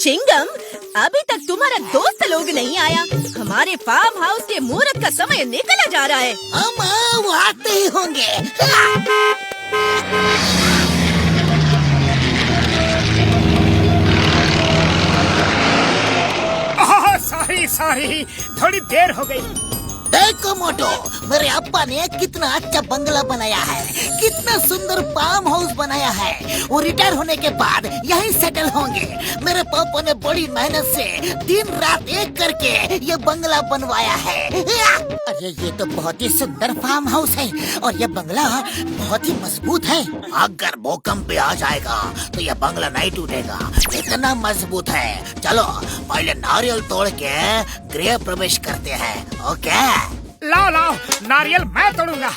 चिंगम, अभी तक तुम्हारा दोस्त लोग नहीं आया। हमारे फार्म हाउस के मुहूर्त का समय निकला जा रहा है। हम वो आते ही होंगे। सॉरी, थोड़ी देर हो गई। देखो मोटो, मेरे अब्बा ने कितना अच्छा बंगला बनाया है, कितना सुंदर फार्म हाउस बनाया है। वो रिटायर होने के बाद यहीं सेटल होंगे। मेरे पापा ने बड़ी मेहनत से दिन रात एक करके ये बंगला बनवाया है। अरे ये तो बहुत ही सुंदर फार्म हाउस है और ये बंगला बहुत ही मजबूत है। अगर भूकंप भी आ जाएगा तो ये बंगला नहीं टूटेगा, इतना मजबूत है। चलो पहले नारियल तोड़ के गृह प्रवेश करते हैं। ओके, लाओ, नारियल मैं तोड़ूंगा।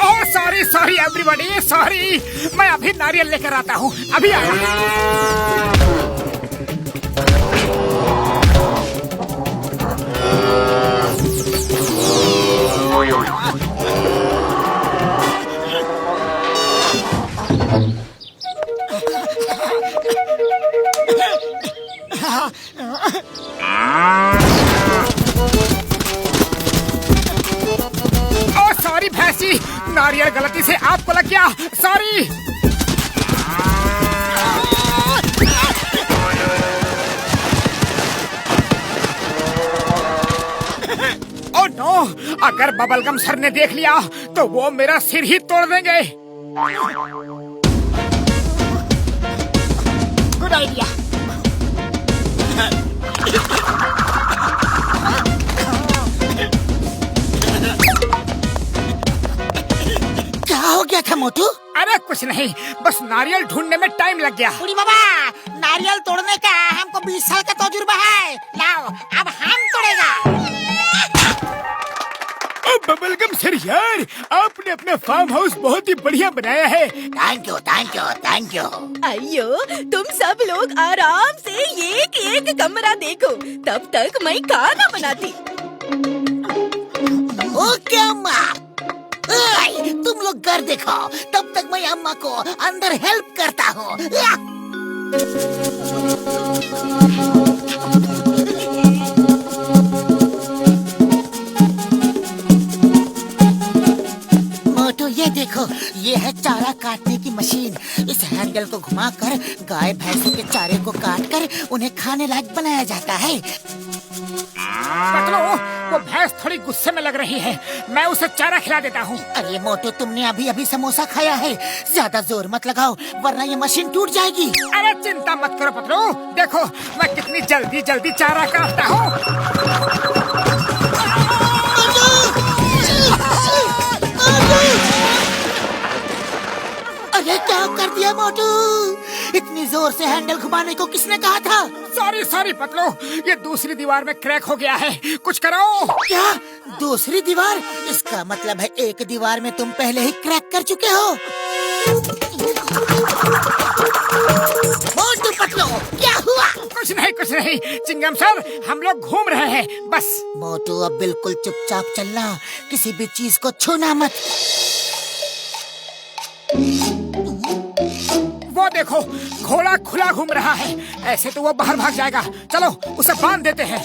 Oh sorry everybody, sorry. मैं अभी नारियल लेकर आता हूँ, अभी आया। सॉरी भैंसी, नारियल गलती से आपको लग गया, सॉरी। ओह नो, अगर बबलगम सर ने देख लिया तो वो मेरा सिर ही तोड़ देंगे। Good idea. क्या हो गया था मोटू? अरे कुछ नहीं, बस नारियल ढूंढने में टाइम लग गया। बुढ़ी बाबा, नारियल तोड़ने का हमको 20 साल का तजुर्बा है। लाओ, अब हम तोड़ेगा। बबलगम सर यार, आपने अपना फार्म हाउस बहुत ही बढ़िया बनाया है। Thank you. अयो, तुम सब लोग आराम से एक कमरा देखो, तब तक मैं खाना बनाती। ओके अम्मा। तुम लोग घर देखो, तब तक मैं अम्मा को अंदर हेल्प करता हूँ। मोटू ये देखो, ये है चारा काटने की मशीन। इस हैंडल को घुमाकर गाय भैंसों के चारे को काटकर उन्हें खाने लायक बनाया जाता है। पतलू, वो भैंस थोड़ी गुस्से में लग रही है, मैं उसे चारा खिला देता हूँ। अरे मोटू, तुमने अभी समोसा खाया है, ज्यादा जोर मत लगाओ वरना ये मशीन टूट जाएगी। अरे चिंता मत करो पतलू, देखो मैं कितनी जल्दी चारा काटता हूँ। अरे क्या कर दिया मोटू? इतनी जोर से हैंडल घुमाने को किसने कहा था? सॉरी पतलू, ये दूसरी दीवार में क्रैक हो गया है, कुछ करो। क्या दूसरी दीवार? इसका मतलब है एक दीवार में तुम पहले ही क्रैक कर चुके हो। मोटू पतलू, क्या हुआ? कुछ नहीं चिंगम सर, हम लोग घूम रहे हैं बस। मोटू अब बिल्कुल चुपचाप चलना, किसी भी चीज को छूना मत। वो देखो, घोड़ा खुला घूम रहा है, ऐसे तो वो बाहर भाग जाएगा। चलो उसे बांध देते हैं।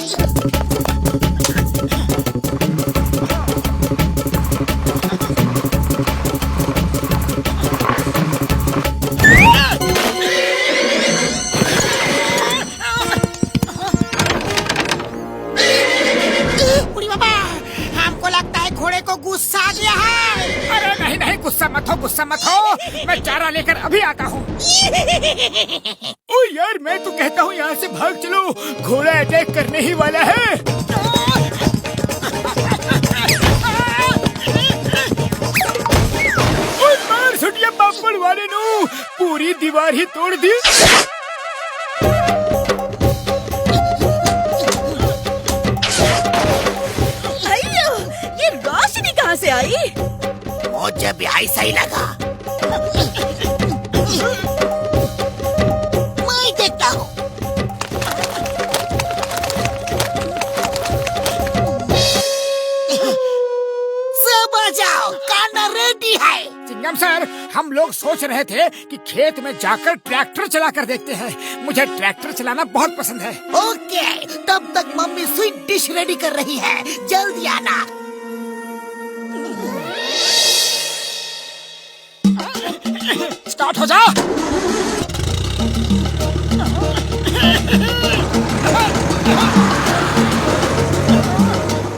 बुढ़ी बाबा, हमको लगता है घोड़े को गुस्सा आ गया है। अरे नहीं, गुस्सा मत हो, मैं चारा लेकर अभी आता हूँ। ओ यार, मैं तो कहता हूँ यहाँ से भाग चलो, घोड़ा अटैक करने ही वाला है। ओए मार सुटिया पापड़ वाले नु, पूरी दीवार ही तोड़ दी। अयो, ये रोशनी कहाँ से आई? मुझे भी ऐसा ही लगा। मैं देखता हूँ। सब आ जाओ, खाना रेडी है। चिंगम सर, हम लोग सोच रहे थे कि खेत में जाकर ट्रैक्टर चलाकर देखते हैं। मुझे ट्रैक्टर चलाना बहुत पसंद है। ओके, तब तक मम्मी स्वीट डिश रेडी कर रही है, जल्दी आना। स्टार्ट हो जा।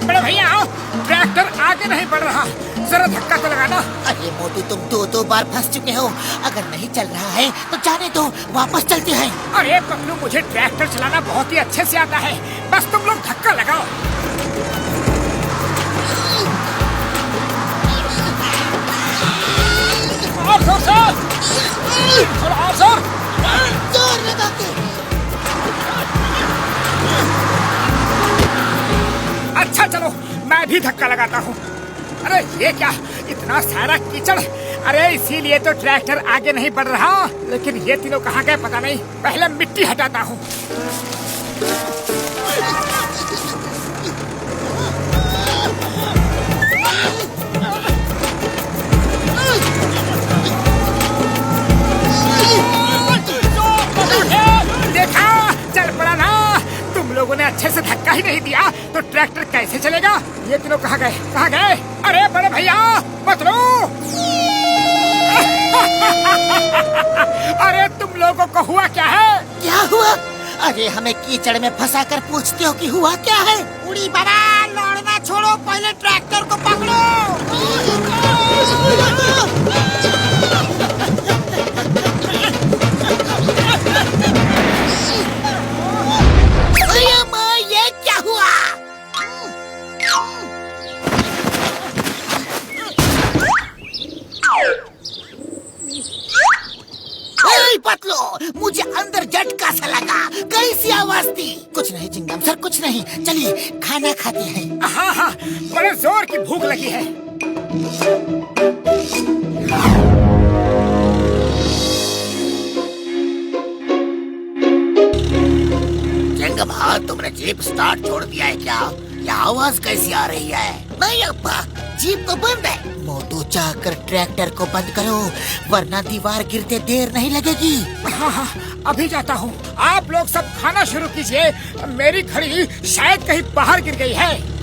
बड़े भैया आओ, ट्रैक्टर आगे नहीं बढ़ रहा, जरा धक्का तो लगाना। अरे मोटू, तुम दो बार फंस चुके हो। अगर नहीं चल रहा है तो जाने दो, वापस चलते हैं। अरे पगलू, मुझे ट्रैक्टर चलाना बहुत ही अच्छे से आता है, बस तुम लोग धक्का लगाओ। और जोर से, और जोर, जोर लगा के। अच्छा चलो, मैं भी धक्का लगाता हूँ। अरे ये क्या, इतना सारा कीचड़। अरे इसीलिए तो ट्रैक्टर आगे नहीं बढ़ रहा। लेकिन ये तीनों कहाँ गए पता नहीं, पहले मिट्टी हटाता हूँ। देखा, चल पड़ा ना। तुम लोगों ने अच्छे से धक्का ही नहीं दिया तो ट्रैक्टर कैसे चलेगा। ये तीनों कहाँ गए, कहाँ गए? अरे बड़े भैया पतलू। अरे तुम लोगों को हुआ क्या है? क्या हुआ? अरे हमें कीचड़ में फंसा कर पूछते हो कि हुआ क्या है? उड़ी बना, लौड़ना छोड़ो, पहले ट्रैक्टर को पकड़ो। अरे माँ, ये क्या हुआ? पतलो, मुझे अंदर झटका सा लगा। कैसी आवाज थी? कुछ नहीं चिंगम सर, कुछ नहीं। चलिए खाना खाते हैं। हाँ हाँ, बड़े जोर की भूख लगी है। चिंगम, हाँ तुमने जीप स्टार्ट छोड़ दिया है क्या? ये आवाज कैसी आ रही है? नहीं अब्बा, जीप तो बंद है। मोटू, जाकर ट्रैक्टर को बंद करो, वरना दीवार गिरते देर नहीं लगेगी। हाँ हाँ, अभी जाता हूँ। आप लोग सब खाना शुरू कीजिए। मेरी घड़ी शायद कहीं बाहर गिर गई है।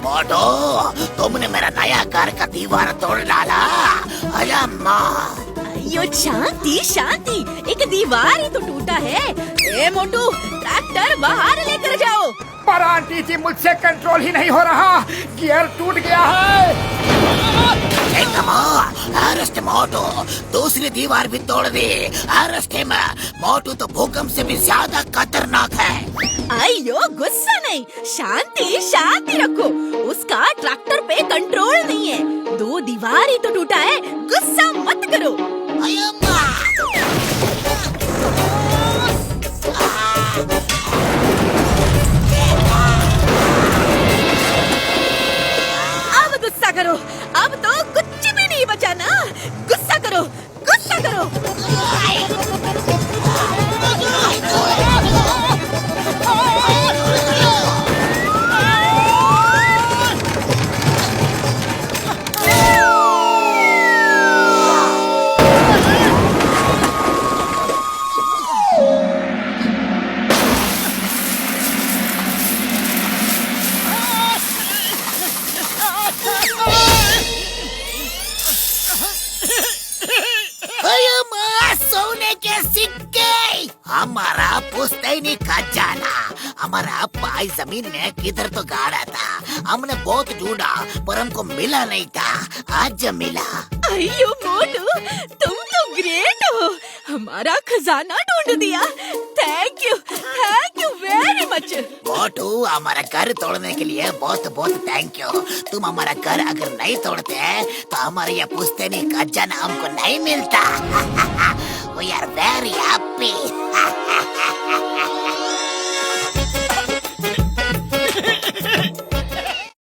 मोटू, तुमने मेरा नया घर का दीवार तोड़ डाला। अरे माँ। यो शांति शांति, एक दीवार ही तो टूटा है। ए मोटू, ट्रैक्टर बाहर लेकर जाओ। पर आंटी जी, मुझसे कंट्रोल ही नहीं हो रहा, गियर टूट गया है। अरेस्ट मोटू, दूसरी दीवार भी तोड़ दी। Arrest him. मोटू तो भूकंप से भी ज्यादा खतरनाक है। अयो गुस्सा नहीं, शांति शांति रखो। उसका ट्रैक्टर पे कंट्रोल नहीं है। दो दीवार ही तो टूटा है, गुस्सा मत करो। अब गुस्सा करो, अब तो कुछ भी नहीं बचा ना। गुस्सा करो, गुस्सा करो। हमारा पुश्तैनी खजाना, हमारा पाई जमीन में किधर तो गाड़ा था। हमने बहुत ढूंढा पर हमको मिला नहीं था, आज मिला। अयो मोटू, तुम तो ग्रेट हो, हमारा खजाना ढूंढ दिया। Thank you very much. Motu, हमारा घर तोड़ने के लिए बहुत बहुत थैंक यू। तुम हमारा घर अगर नहीं तोड़ते तो हमारे ये पुश्तैनी खजाना हमको नहीं मिलता। We are very happy.